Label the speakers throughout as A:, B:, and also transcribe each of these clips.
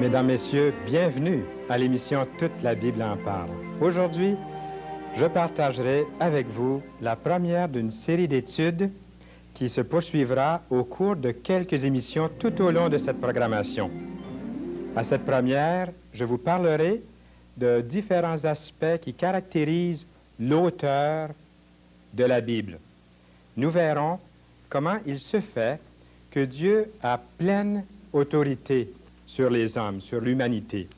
A: Mesdames, Messieurs, bienvenue à l'émission Toute la Bible en parle. Aujourd'hui, je partagerai avec vous la première d'une série d'études qui se poursuivra au cours de quelques émissions tout au long de cette programmation. À cette première, je vous parlerai de différents aspects qui caractérisent l'auteur de la Bible. Nous verrons comment il se fait que Dieu a pleine autorité sur les hommes, sur l'humanité.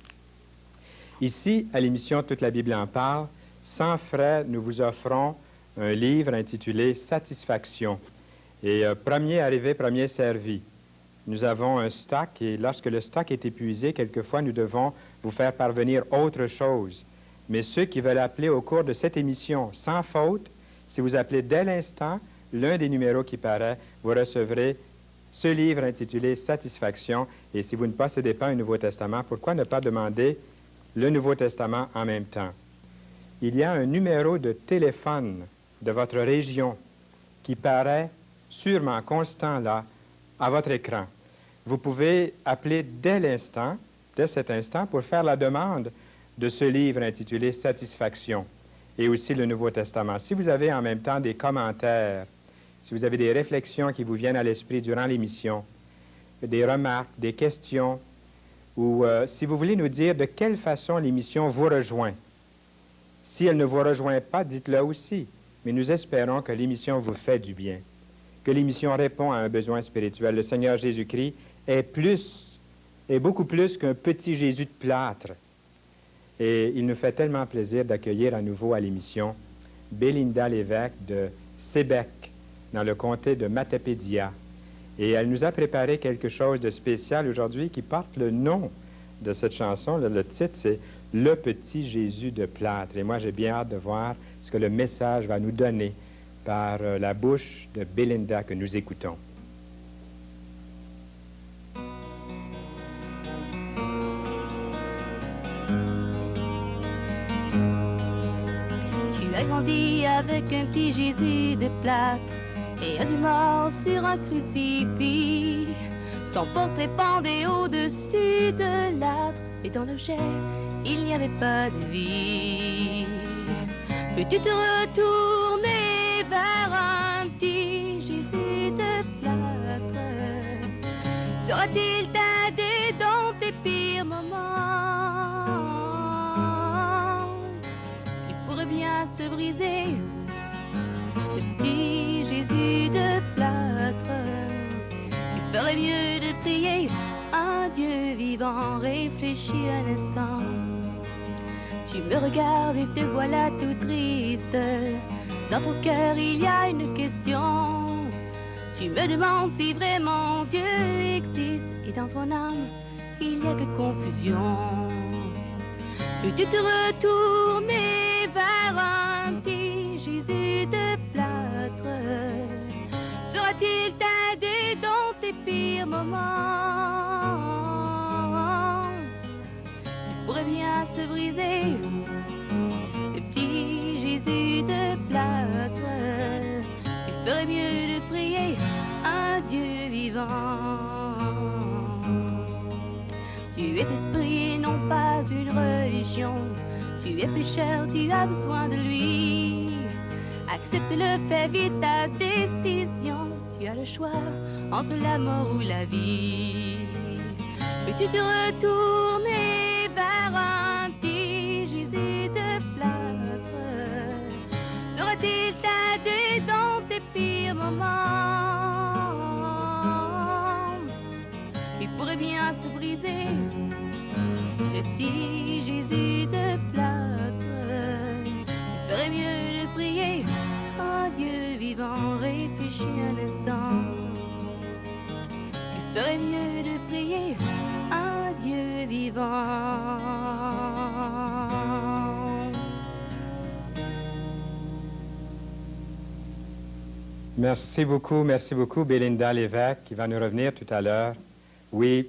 A: Ici, à l'émission Toute la Bible en parle, sans frais, nous vous offrons un livre intitulé Satisfaction. Et premier arrivé, premier servi. Nous avons un stock et lorsque le stock est épuisé, quelquefois nous devons vous faire parvenir autre chose. Mais ceux qui veulent appeler au cours de cette émission sans faute, si vous appelez dès l'instant l'un des numéros qui paraît, vous recevrez ce livre intitulé Satisfaction. Et si vous ne possédez pas un Nouveau Testament, pourquoi ne pas demander le Nouveau Testament en même temps? Il y a un numéro de téléphone de votre région qui paraît sûrement constant là, à votre écran. Vous pouvez appeler dès l'instant, dès cet instant, pour faire la demande de ce livre intitulé Satisfaction et aussi le Nouveau Testament. Si vous avez en même temps des commentaires, si vous avez des réflexions qui vous viennent à l'esprit durant l'émission, des remarques, des questions, ou si vous voulez nous dire de quelle façon l'émission vous rejoint. Si elle ne vous rejoint pas, dites-le aussi, mais nous espérons que l'émission vous fait du bien, que l'émission répond à un besoin spirituel. Le Seigneur Jésus-Christ est beaucoup plus qu'un petit Jésus de plâtre. Et il nous fait tellement plaisir d'accueillir à nouveau à l'émission Bélinda Lévesque de Sébec, dans le comté de Matapédia. Et elle nous a préparé quelque chose de spécial aujourd'hui qui porte le nom de cette chanson. Le titre, c'est « Le petit Jésus de plâtre ». Et moi, j'ai bien hâte de voir ce que le message va nous donner par la bouche de Bélinda que nous écoutons.
B: Tu as grandi avec un petit Jésus de plâtre et un mort sur un crucifix. Son portrait pendait au-dessus de l'arbre, et dans l'objet, il n'y avait pas de vie. Peux-tu te retourner vers un petit Jésus de plâtre? Saura-t-il t'aider dans tes pires moments? Il pourrait bien se briser, le petit Jésus de plâtre. Il ferait mieux de prier un Dieu vivant. Réfléchis un instant. Tu me regardes et te voilà tout triste. Dans ton cœur il y a une question. Tu me demandes si vraiment Dieu existe. Et dans ton âme il n'y a que confusion. Peux-tu te retourner vers un petit Jésus de plâtre? Saura-t-il t'aider dans tes pires moments? Il pourrait bien se briser, ce petit Jésus de plâtre. Tu ferais mieux de prier un Dieu vivant. Tu es esprit, non pas une religion. Tu es pécheur, tu as besoin de lui. Accepte-le, fais vite ta décision. Tu as le choix entre la mort ou la vie. Peux-tu te retourner vers un petit Jésus de plâtre? Saura-t-il t'aider dans tes pires moments? Il pourrait bien se briser, ce petit Jésus de plâtre. Il ferait mieux de prier un Dieu vivant. Réfléchis un instant. Tu ferais mieux de prier un Dieu vivant.
A: Merci beaucoup, Bélinda Lévesque, qui va nous revenir tout à l'heure. Oui,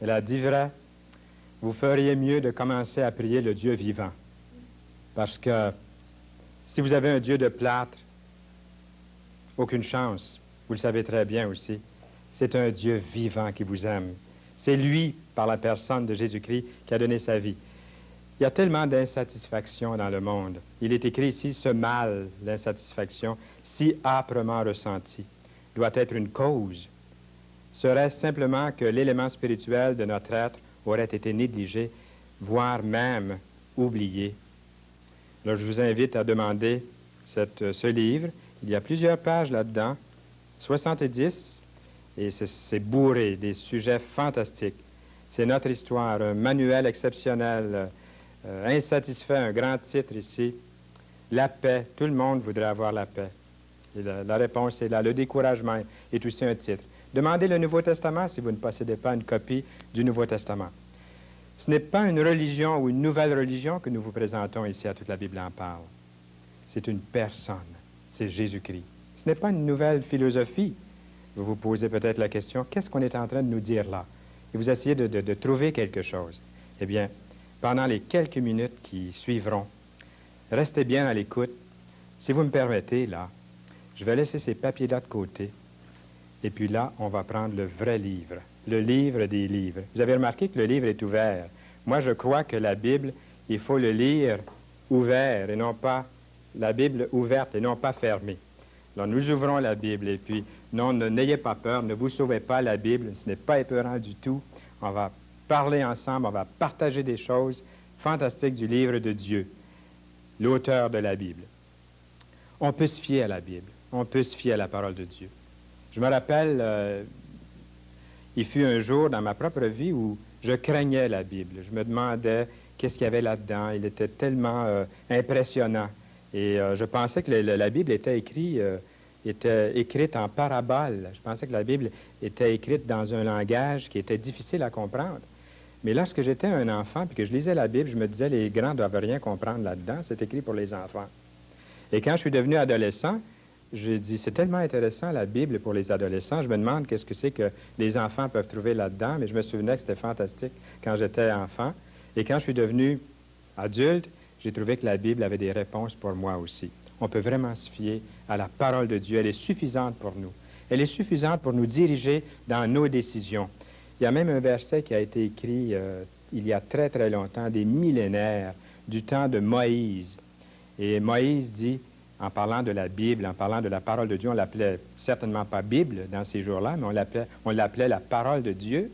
A: elle a dit vrai. Vous feriez mieux de commencer à prier le Dieu vivant. Parce que si vous avez un Dieu de plâtre, aucune chance. Vous le savez très bien aussi. C'est un Dieu vivant qui vous aime. C'est lui, par la personne de Jésus-Christ, qui a donné sa vie. Il y a tellement d'insatisfaction dans le monde. Il est écrit ici, ce mal, l'insatisfaction, si âprement ressenti, doit être une cause. Serait-ce simplement que l'élément spirituel de notre être aurait été négligé, voire même oublié? Alors, je vous invite à demander ce livre. Il y a plusieurs pages là-dedans, 70, et c'est bourré des sujets fantastiques. C'est notre histoire, un manuel exceptionnel, insatisfait, un grand titre ici. La paix, tout le monde voudrait avoir la paix. Et la réponse est là. Le découragement est aussi un titre. Demandez le Nouveau Testament si vous ne possédez pas une copie du Nouveau Testament. Ce n'est pas une religion ou une nouvelle religion que nous vous présentons ici à Toute la Bible en parle. C'est une personne, c'est Jésus-Christ. Ce n'est pas une nouvelle philosophie. Vous vous posez peut-être la question, qu'est-ce qu'on est en train de nous dire là? Et vous essayez de trouver quelque chose. Eh bien, pendant les quelques minutes qui suivront, restez bien à l'écoute. Si vous me permettez, là, je vais laisser ces papiers-là de côté. Et puis là, on va prendre le vrai livre, le livre des livres. Vous avez remarqué que le livre est ouvert. Moi, je crois que la Bible, il faut le lire ouvert et non pas la Bible ouverte et non pas fermée. Alors, nous ouvrons la Bible et puis, non, n'ayez pas peur, ne vous sauvez pas la Bible, ce n'est pas épeurant du tout. On va parler ensemble, on va partager des choses fantastiques du livre de Dieu, l'auteur de la Bible. On peut se fier à la Bible, on peut se fier à la parole de Dieu. Je me rappelle, il fut un jour dans ma propre vie où je craignais la Bible. Je me demandais qu'est-ce qu'il y avait là-dedans. Il était tellement impressionnant. Et je pensais que la Bible était écrite en parabole. Je pensais que la Bible était écrite dans un langage qui était difficile à comprendre. Mais lorsque j'étais un enfant et que je lisais la Bible, je me disais, les grands ne doivent rien comprendre là-dedans. C'est écrit pour les enfants. Et quand je suis devenu adolescent, j'ai dit, c'est tellement intéressant la Bible pour les adolescents. Je me demande qu'est-ce que c'est que les enfants peuvent trouver là-dedans. Mais je me souvenais que c'était fantastique quand j'étais enfant. Et quand je suis devenu adulte, j'ai trouvé que la Bible avait des réponses pour moi aussi. On peut vraiment se fier à la parole de Dieu. Elle est suffisante pour nous. Elle est suffisante pour nous diriger dans nos décisions. Il y a même un verset qui a été écrit il y a très, très longtemps, des millénaires, du temps de Moïse. Et Moïse dit, en parlant de la Bible, en parlant de la parole de Dieu, on l'appelait certainement pas Bible dans ces jours-là, mais on l'appelait la parole de Dieu.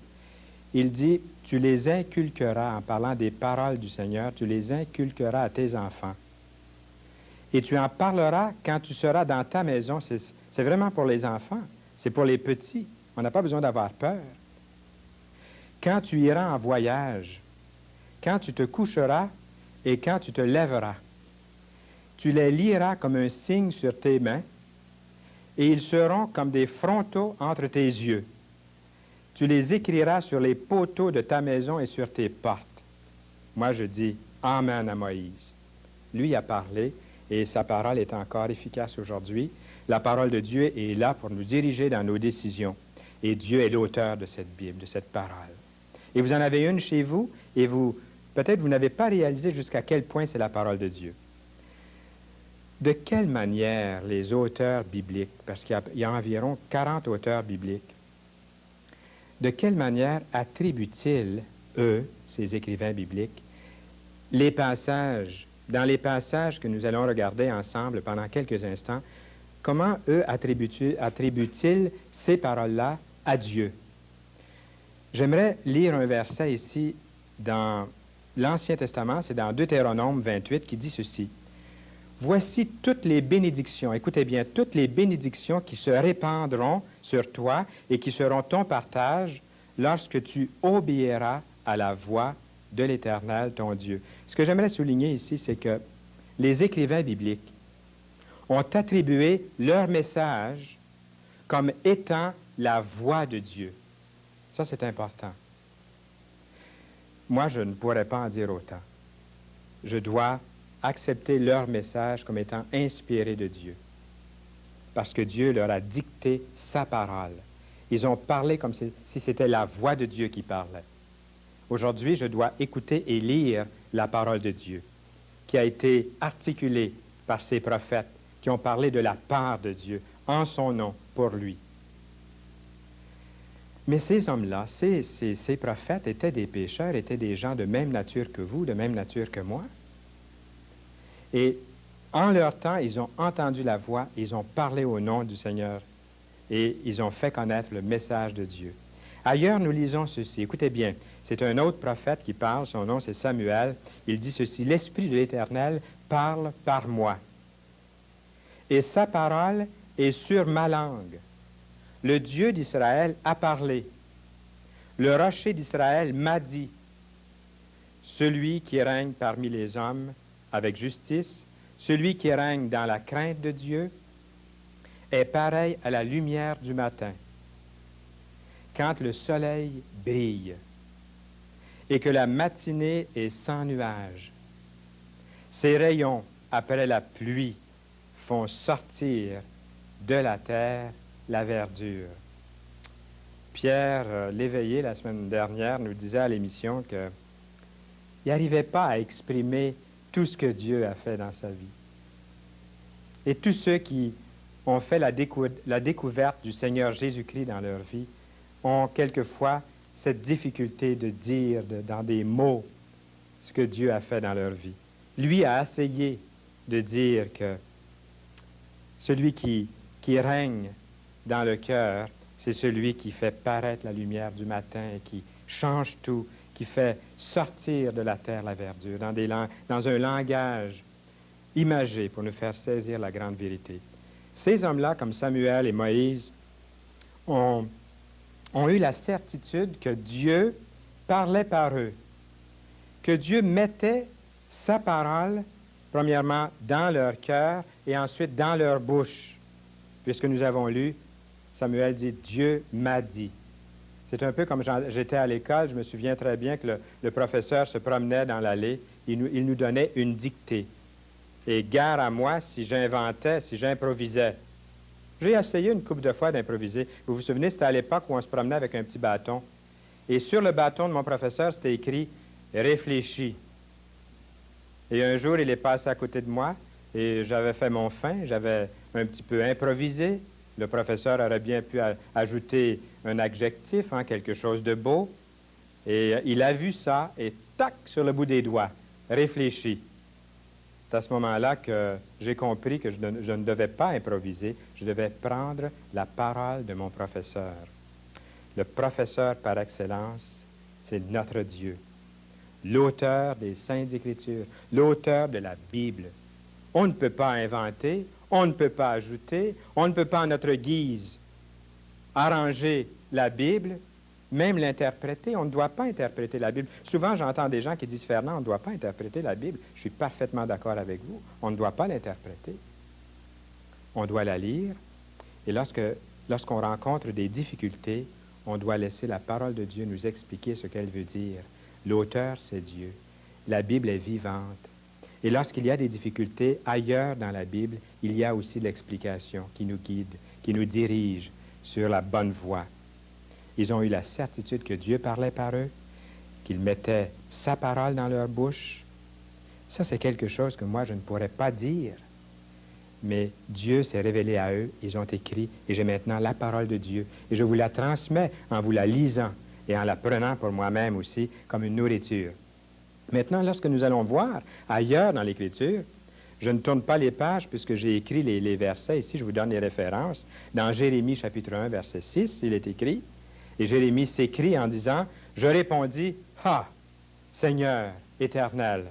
A: Il dit, tu les inculqueras, en parlant des paroles du Seigneur, tu les inculqueras à tes enfants. Et tu en parleras quand tu seras dans ta maison. C'est vraiment pour les enfants, c'est pour les petits. On n'a pas besoin d'avoir peur. Quand tu iras en voyage, quand tu te coucheras et quand tu te lèveras, tu les liras comme un signe sur tes mains, et ils seront comme des frontaux entre tes yeux. Tu les écriras sur les poteaux de ta maison et sur tes portes. Moi, je dis Amen à Moïse. Lui a parlé, et sa parole est encore efficace aujourd'hui. La parole de Dieu est là pour nous diriger dans nos décisions. Et Dieu est l'auteur de cette Bible, de cette parole. Et vous en avez une chez vous, et peut-être vous n'avez pas réalisé jusqu'à quel point c'est la parole de Dieu. De quelle manière les auteurs bibliques, parce qu'il y a environ 40 auteurs bibliques, de quelle manière attribuent-ils, eux, ces écrivains bibliques, dans les passages que nous allons regarder ensemble pendant quelques instants, comment eux attribuent-ils ces paroles-là à Dieu? J'aimerais lire un verset ici dans l'Ancien Testament, c'est dans Deutéronome 28, qui dit ceci. Voici toutes les bénédictions, écoutez bien, toutes les bénédictions qui se répandront sur toi et qui seront ton partage lorsque tu obéiras à la voix de l'Éternel, ton Dieu. Ce que j'aimerais souligner ici, c'est que les écrivains bibliques ont attribué leur message comme étant la voix de Dieu. Ça, c'est important. Moi, je ne pourrais pas en dire autant. Je dois accepter leur message comme étant inspiré de Dieu. Parce que Dieu leur a dicté sa parole. Ils ont parlé comme si c'était la voix de Dieu qui parlait. Aujourd'hui, je dois écouter et lire la parole de Dieu, qui a été articulée par ses prophètes, qui ont parlé de la part de Dieu, en son nom, pour lui. Mais ces hommes-là, ces prophètes étaient des pécheurs, étaient des gens de même nature que vous, de même nature que moi. Et en leur temps, ils ont entendu la voix, ils ont parlé au nom du Seigneur et ils ont fait connaître le message de Dieu. Ailleurs, nous lisons ceci. Écoutez bien, c'est un autre prophète qui parle, son nom c'est Samuel. Il dit ceci: « L'Esprit de l'Éternel parle par moi, et sa parole est sur ma langue. Le Dieu d'Israël a parlé. Le rocher d'Israël m'a dit, celui qui règne parmi les hommes avec justice, celui qui règne dans la crainte de Dieu, est pareil à la lumière du matin, quand le soleil brille et que la matinée est sans nuage. Ses rayons, après la pluie, font sortir de la terre la verdure. » Pierre Léveillé, la semaine dernière, nous disait à l'émission qu'il n'arrivait pas à exprimer tout ce que Dieu a fait dans sa vie. Et tous ceux qui ont fait la découverte du Seigneur Jésus-Christ dans leur vie ont quelquefois cette difficulté de dire dans des mots ce que Dieu a fait dans leur vie. Lui a essayé de dire que celui qui règne dans le cœur, c'est celui qui fait paraître la lumière du matin et qui change tout, qui fait sortir de la terre la verdure, dans un langage imagé pour nous faire saisir la grande vérité. Ces hommes-là, comme Samuel et Moïse, ont eu la certitude que Dieu parlait par eux, que Dieu mettait sa parole, premièrement, dans leur cœur et ensuite dans leur bouche, puisque nous avons lu, Samuel dit, « Dieu m'a dit ». C'est un peu comme j'étais à l'école, je me souviens très bien que le professeur se promenait dans l'allée, il nous donnait une dictée. Et gare à moi si j'inventais, si j'improvisais. J'ai essayé une couple de fois d'improviser. Vous vous souvenez, c'était à l'époque où on se promenait avec un petit bâton. Et sur le bâton de mon professeur, c'était écrit « Réfléchis ». Et un jour, il est passé à côté de moi et j'avais fait mon fin, j'avais un petit peu improvisé. Le professeur aurait bien pu ajouter un adjectif, quelque chose de beau. Et il a vu ça et tac, sur le bout des doigts, réfléchis. C'est à ce moment-là que j'ai compris que je ne devais pas improviser, je devais prendre la parole de mon professeur. Le professeur par excellence, c'est notre Dieu, l'auteur des Saintes Écritures, l'auteur de la Bible. On ne peut pas inventer, on ne peut pas ajouter, on ne peut pas à notre guise arranger la Bible, même l'interpréter. On ne doit pas interpréter la Bible. Souvent, j'entends des gens qui disent « Fernand, on ne doit pas interpréter la Bible. » Je suis parfaitement d'accord avec vous. On ne doit pas l'interpréter. On doit la lire. Et lorsqu'on rencontre des difficultés, on doit laisser la parole de Dieu nous expliquer ce qu'elle veut dire. L'auteur, c'est Dieu. La Bible est vivante. Et lorsqu'il y a des difficultés ailleurs dans la Bible, il y a aussi l'explication qui nous guide, qui nous dirige sur la bonne voie. Ils ont eu la certitude que Dieu parlait par eux, qu'il mettait sa parole dans leur bouche. Ça, c'est quelque chose que moi, je ne pourrais pas dire. Mais Dieu s'est révélé à eux, ils ont écrit, et j'ai maintenant la parole de Dieu. Et je vous la transmets en vous la lisant et en la prenant pour moi-même aussi comme une nourriture. Maintenant, lorsque nous allons voir ailleurs dans l'Écriture, je ne tourne pas les pages puisque j'ai écrit les versets. Ici, je vous donne les références. Dans Jérémie chapitre 1, verset 6, il est écrit, et Jérémie s'écrie en disant, « Je répondis, ah, Seigneur éternel,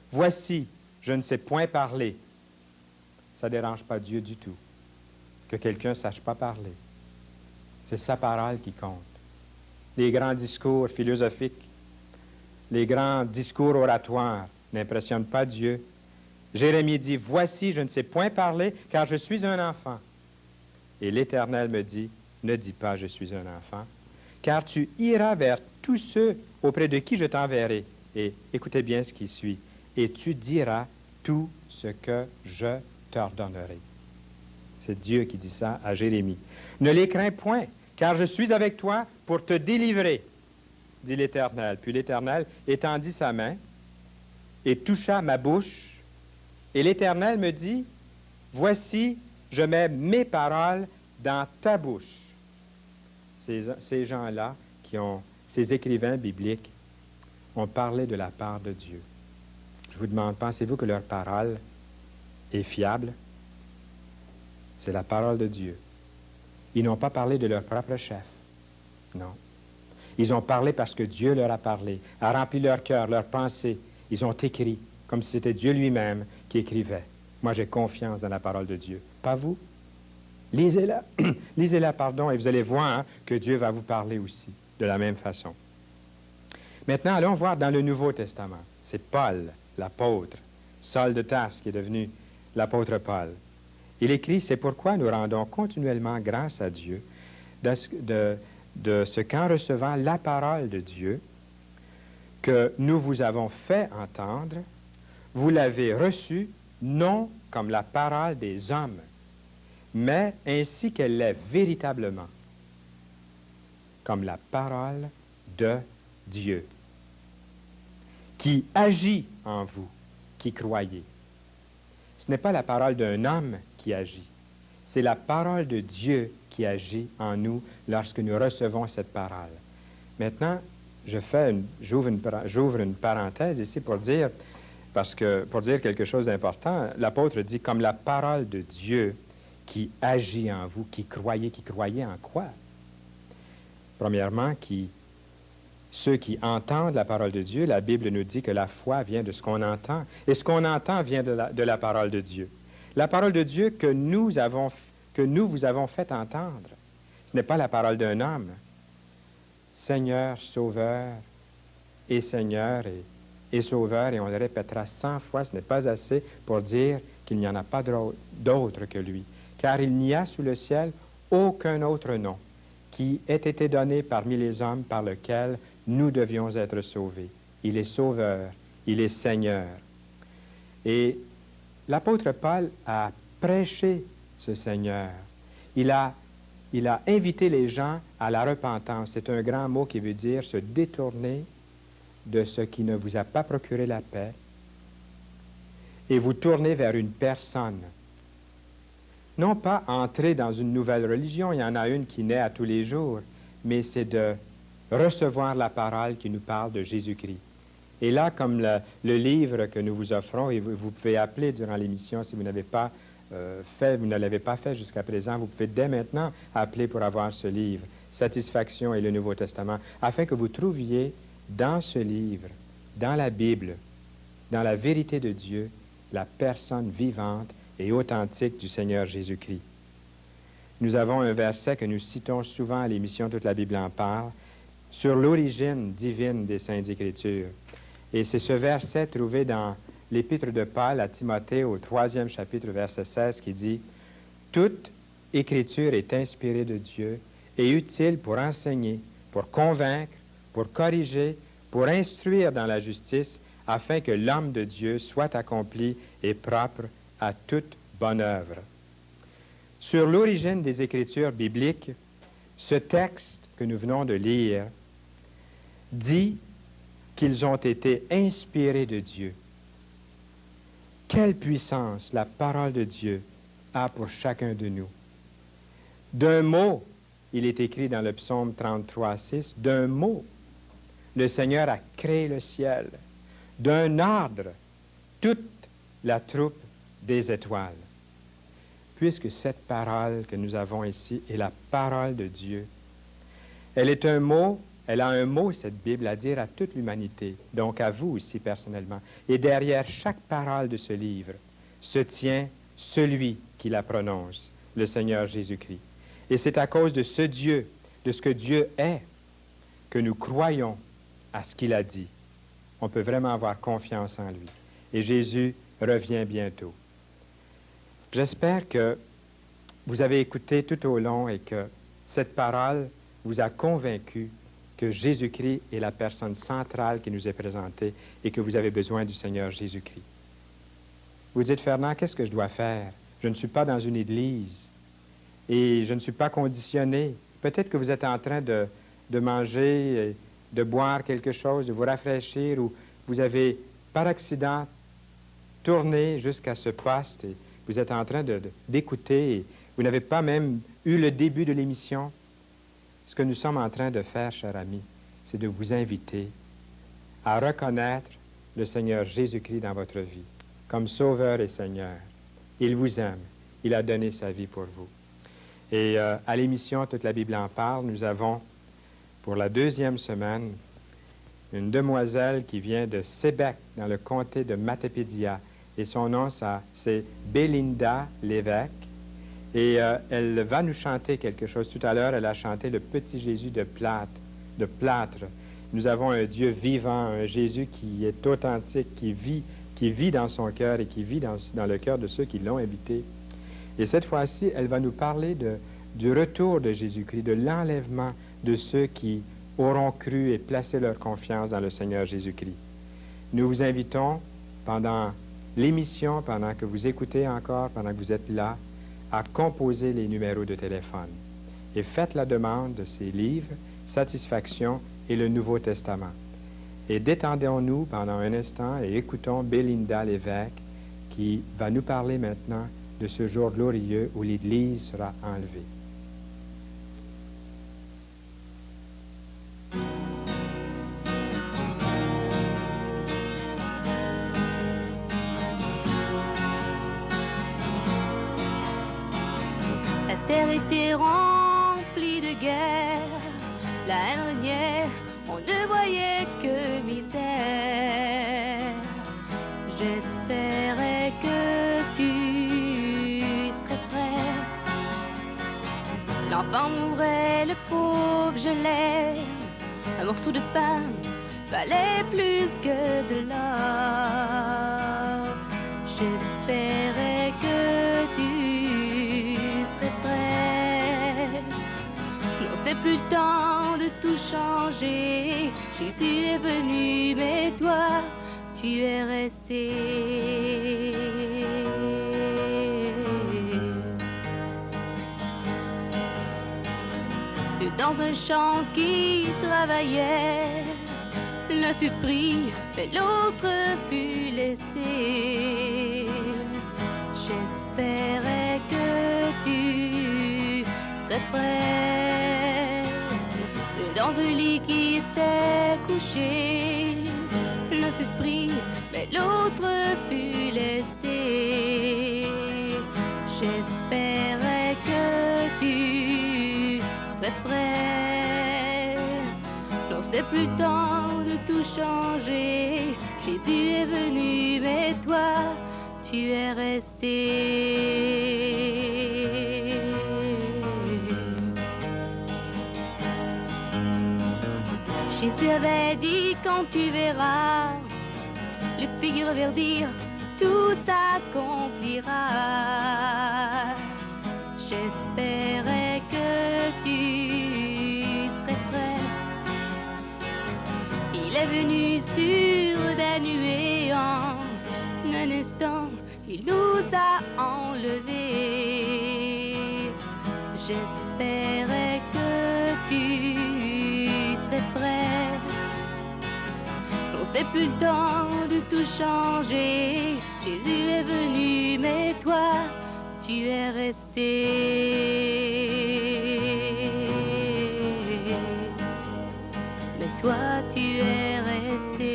A: voici, je ne sais point parler. » Ça ne dérange pas Dieu du tout, que quelqu'un ne sache pas parler. C'est sa parole qui compte. Les grands discours philosophiques, les grands discours oratoires n'impressionnent pas Dieu. Jérémie dit, « Voici, je ne sais point parler, car je suis un enfant. » Et l'Éternel me dit, « Ne dis pas, je suis un enfant, car tu iras vers tous ceux auprès de qui je t'enverrai. » Et écoutez bien ce qui suit. « Et tu diras tout ce que je t'ordonnerai. » C'est Dieu qui dit ça à Jérémie. « Ne les crains point, car je suis avec toi pour te délivrer, dit l'Éternel. » Puis l'Éternel étendit sa main et toucha ma bouche. Et l'Éternel me dit, « Voici, je mets mes paroles dans ta bouche. » ces gens-là, ces écrivains bibliques, ont parlé de la part de Dieu. Je vous demande, pensez-vous que leur parole est fiable? C'est la parole de Dieu. Ils n'ont pas parlé de leur propre chef. Non. Ils ont parlé parce que Dieu leur a parlé, a rempli leur cœur, leurs pensées. Ils ont écrit comme si c'était Dieu lui-même qui écrivait. Moi, j'ai confiance dans la parole de Dieu. Pas vous? Lisez-la. Lisez-la, pardon, et vous allez voir que Dieu va vous parler aussi, de la même façon. Maintenant, allons voir dans le Nouveau Testament. C'est Paul, l'apôtre, Saul de Tarse, qui est devenu l'apôtre Paul. Il écrit, « C'est pourquoi nous rendons continuellement grâce à Dieu de ce qu'en recevant la parole de Dieu que nous vous avons fait entendre, vous l'avez reçue non comme la parole des hommes, mais ainsi qu'elle l'est véritablement, comme la parole de Dieu, qui agit en vous, qui croyez. » Ce n'est pas la parole d'un homme qui agit, c'est la parole de Dieu qui agit en nous lorsque nous recevons cette parole. Maintenant, j'ouvre une parenthèse ici pour dire quelque chose d'important. L'apôtre dit comme la parole de Dieu qui agit en vous, qui croyez en quoi? Premièrement, ceux qui entendent la parole de Dieu, la Bible nous dit que la foi vient de ce qu'on entend, et ce qu'on entend vient de la parole de Dieu. La parole de Dieu que nous vous avons fait entendre, ce n'est pas la parole d'un homme. Seigneur, Sauveur et Seigneur et Sauveur, et on le répétera 100 fois, ce n'est pas assez pour dire qu'il n'y en a pas d'autre que lui. Car il n'y a sous le ciel aucun autre nom qui ait été donné parmi les hommes par lequel nous devions être sauvés. Il est Sauveur, il est Seigneur. Et l'apôtre Paul a prêché ce Seigneur. Il a invité les gens à la repentance. C'est un grand mot qui veut dire se détourner de ce qui ne vous a pas procuré la paix et vous tourner vers une personne. Non pas entrer dans une nouvelle religion, il y en a une qui naît à tous les jours, mais c'est de recevoir la parole qui nous parle de Jésus-Christ. Et là, comme le livre que nous vous offrons, et vous pouvez appeler durant l'émission si vous n'avez pas vous ne l'avez pas fait jusqu'à présent, vous pouvez dès maintenant appeler pour avoir ce livre, Satisfaction et le Nouveau Testament, afin que vous trouviez dans ce livre, dans la Bible, dans la vérité de Dieu, la personne vivante et authentique du Seigneur Jésus-Christ. Nous avons un verset que nous citons souvent à l'émission Toute la Bible en parle, sur l'origine divine des Saintes Écritures. Et c'est ce verset trouvé dans l'Épître de Paul à Timothée au 3e chapitre, verset 16, qui dit « Toute Écriture est inspirée de Dieu et utile pour enseigner, pour convaincre, pour corriger, pour instruire dans la justice, afin que l'homme de Dieu soit accompli et propre à toute bonne œuvre. » Sur l'origine des Écritures bibliques, ce texte que nous venons de lire dit qu'ils ont été inspirés de Dieu. Quelle puissance la parole de Dieu a pour chacun de nous. D'un mot, il est écrit dans le psaume 33:6, d'un mot, le Seigneur a créé le ciel. D'un ordre, toute la troupe des étoiles. Puisque cette parole que nous avons ici est la parole de Dieu, elle a un mot, cette Bible, à dire à toute l'humanité, donc à vous aussi personnellement. Et derrière chaque parole de ce livre se tient celui qui la prononce, le Seigneur Jésus-Christ. Et c'est à cause de ce Dieu, de ce que Dieu est, que nous croyons à ce qu'il a dit. On peut vraiment avoir confiance en lui. Et Jésus revient bientôt. J'espère que vous avez écouté tout au long et que cette parole vous a convaincu que Jésus-Christ est la personne centrale qui nous est présentée et que vous avez besoin du Seigneur Jésus-Christ. Vous dites, Fernand, qu'est-ce que je dois faire? Je ne suis pas dans une église et je ne suis pas conditionné. Peut-être que vous êtes en train de manger, de boire quelque chose, de vous rafraîchir, ou vous avez, par accident, tourné jusqu'à ce poste et vous êtes en train d'écouter et vous n'avez pas même eu le début de l'émission. Ce que nous sommes en train de faire, chers amis, c'est de vous inviter à reconnaître le Seigneur Jésus-Christ dans votre vie, comme Sauveur et Seigneur. Il vous aime. Il a donné sa vie pour vous. Et à l'émission Toute la Bible en parle, nous avons, pour la 2e semaine, une demoiselle qui vient de Sébec, dans le comté de Matapédia. Et son nom, c'est Belinda Lévesque. Et elle va nous chanter quelque chose. Tout à l'heure, elle a chanté le petit Jésus de plâtre. Nous avons un Dieu vivant, un Jésus qui est authentique, qui vit dans son cœur et qui vit dans le cœur de ceux qui l'ont habité. Et cette fois-ci, elle va nous parler du retour de Jésus-Christ, de l'enlèvement de ceux qui auront cru et placé leur confiance dans le Seigneur Jésus-Christ. Nous vous invitons, pendant l'émission, pendant que vous écoutez encore, pendant que vous êtes là, à composer les numéros de téléphone. Et faites la demande de ces livres, Satisfaction et le Nouveau Testament. Et détendons-nous pendant un instant et écoutons Belinda Lévesque qui va nous parler maintenant de ce jour glorieux où l'Église sera enlevée.
B: La terre était remplie de guerre, la haine régnait, on ne voyait que misère. J'espérais que tu serais prêt. L'enfant mourait, le pauvre gelait. Un morceau de pain valait plus que de l'or. J'espérais que tu serais prêt. Non, c'est plus le temps de tout changer. Jésus est venu, mais toi, tu es resté. Dans un champ qui travaillait, l'un fut pris, mais l'autre fut laissé. J'espérais que tu serais prêt. Dans un lit qui était couché, l'un fut pris, mais l'autre fut laissé. J'espérais que tu serais prêt. Non, c'est plus le temps de tout changer. Jésus est venu, mais toi, tu es resté. Jésus avait dit, quand tu verras le figuier reverdir, tout s'accomplira. J'espérais que tu serais prêt. Il est venu sur des nuées en un instant, il nous a enlevés. J'espérais que tu serais prêt. Non, c'est plus le temps de tout changer. Jésus est venu, mais toi, tu es resté. Mais toi, tu es resté.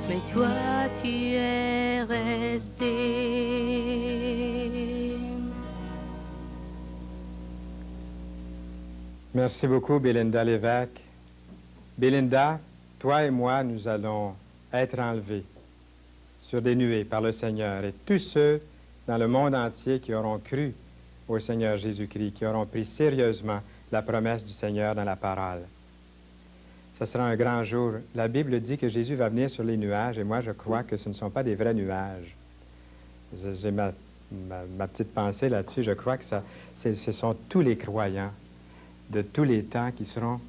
B: Mais toi, tu es resté.
A: Merci beaucoup, Belinda Lévesque. Belinda, toi et moi, nous allons être enlevés sur des nuées par le Seigneur. Et tous ceux dans le monde entier qui auront cru au Seigneur Jésus-Christ, qui auront pris sérieusement la promesse du Seigneur dans la parole. Ce sera un grand jour. La Bible dit que Jésus va venir sur les nuages, et moi je crois que ce ne sont pas des vrais nuages. J'ai ma petite pensée là-dessus. Je crois que ce sont tous les croyants de tous les temps qui seront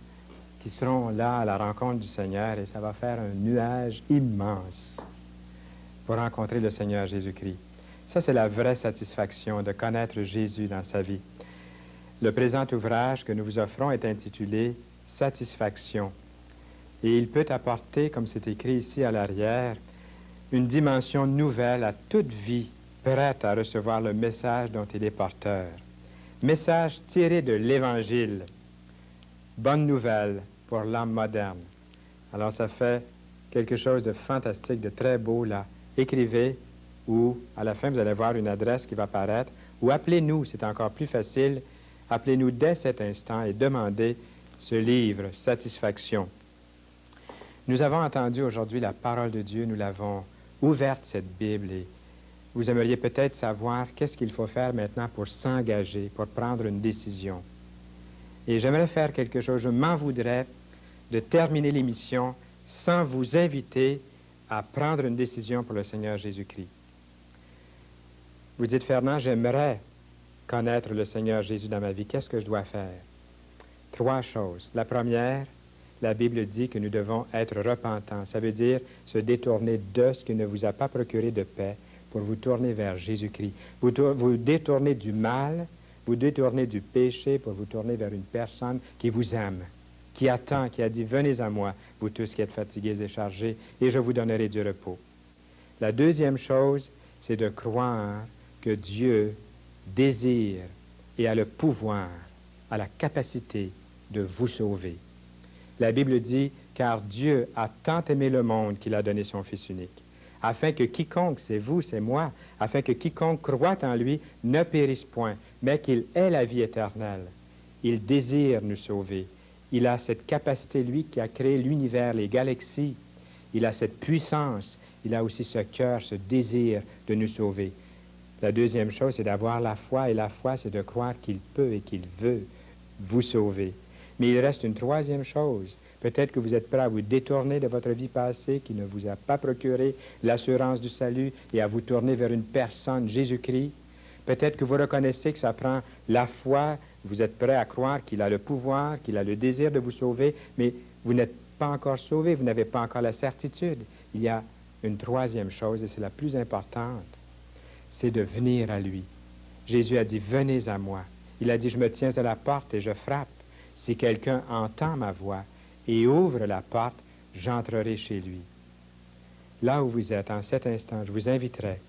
A: là à la rencontre du Seigneur, et ça va faire un nuage immense pour rencontrer le Seigneur Jésus-Christ. Ça, c'est la vraie satisfaction de connaître Jésus dans sa vie. Le présent ouvrage que nous vous offrons est intitulé « Satisfaction ». Et il peut apporter, comme c'est écrit ici à l'arrière, une dimension nouvelle à toute vie prête à recevoir le message dont il est porteur. Message tiré de l'Évangile. Bonne nouvelle pour l'âme moderne. Alors ça fait quelque chose de fantastique, de très beau là. Écrivez ou à la fin vous allez voir une adresse qui va apparaître ou appelez-nous, c'est encore plus facile. Appelez-nous dès cet instant et demandez ce livre, Satisfaction. Nous avons entendu aujourd'hui la parole de Dieu, nous l'avons ouverte cette Bible et vous aimeriez peut-être savoir qu'est-ce qu'il faut faire maintenant pour s'engager, pour prendre une décision. Et j'aimerais faire quelque chose, je m'en voudrais de terminer l'émission sans vous inviter à prendre une décision pour le Seigneur Jésus-Christ. Vous dites, Fernand, j'aimerais connaître le Seigneur Jésus dans ma vie. Qu'est-ce que je dois faire? 3 choses. La première, la Bible dit que nous devons être repentants. Ça veut dire se détourner de ce qui ne vous a pas procuré de paix pour vous tourner vers Jésus-Christ. Vous détourner du mal, vous détourner du péché pour vous tourner vers une personne qui vous aime, qui attend, qui a dit, venez à moi, vous tous qui êtes fatigués et chargés, et je vous donnerai du repos. La deuxième chose, c'est de croire que Dieu désire et a le pouvoir, a la capacité de vous sauver. La Bible dit, car Dieu a tant aimé le monde qu'il a donné son Fils unique, afin que quiconque, c'est vous, c'est moi, afin que quiconque croit en lui ne périsse point, mais qu'il ait la vie éternelle. Il désire nous sauver. Il a cette capacité, lui, qui a créé l'univers, les galaxies. Il a cette puissance. Il a aussi ce cœur, ce désir de nous sauver. La deuxième chose, c'est d'avoir la foi, et la foi, c'est de croire qu'il peut et qu'il veut vous sauver. Mais il reste une troisième chose. Peut-être que vous êtes prêt à vous détourner de votre vie passée qui ne vous a pas procuré l'assurance du salut et à vous tourner vers une personne, Jésus-Christ. Peut-être que vous reconnaissez que ça prend la foi. Vous êtes prêt à croire qu'il a le pouvoir, qu'il a le désir de vous sauver, mais vous n'êtes pas encore sauvé, vous n'avez pas encore la certitude. Il y a une troisième chose, et c'est la plus importante, c'est de venir à lui. Jésus a dit, venez à moi. Il a dit, je me tiens à la porte et je frappe. Si quelqu'un entend ma voix et ouvre la porte, j'entrerai chez lui. Là où vous êtes, en cet instant, je vous inviterai,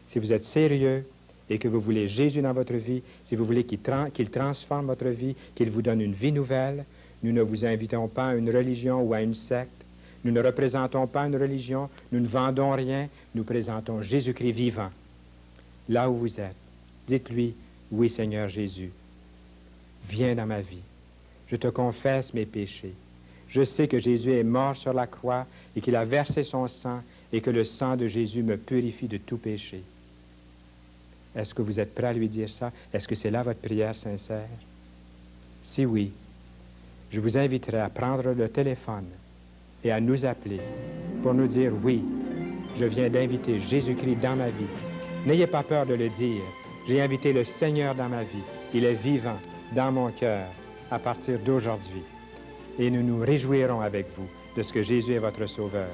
A: si vous êtes sérieux et que vous voulez Jésus dans votre vie, si vous voulez qu'il transforme votre vie, qu'il vous donne une vie nouvelle, nous ne vous invitons pas à une religion ou à une secte. Nous ne représentons pas une religion, nous ne vendons rien, nous présentons Jésus-Christ vivant. Là où vous êtes, dites-lui, oui Seigneur Jésus, viens dans ma vie. Je te confesse mes péchés. Je sais que Jésus est mort sur la croix et qu'il a versé son sang et que le sang de Jésus me purifie de tout péché. Est-ce que vous êtes prêt à lui dire ça? Est-ce que c'est là votre prière sincère? Si oui, je vous inviterai à prendre le téléphone et à nous appeler pour nous dire oui, je viens d'inviter Jésus-Christ dans ma vie. N'ayez pas peur de le dire. J'ai invité le Seigneur dans ma vie. Il est vivant dans mon cœur à partir d'aujourd'hui. Et nous nous réjouirons avec vous de ce que Jésus est votre sauveur.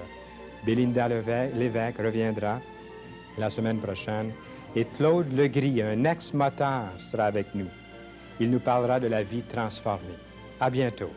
A: Bélinda Lévesque reviendra la semaine prochaine et Claude Legris, un ex-motard, sera avec nous. Il nous parlera de la vie transformée. À bientôt.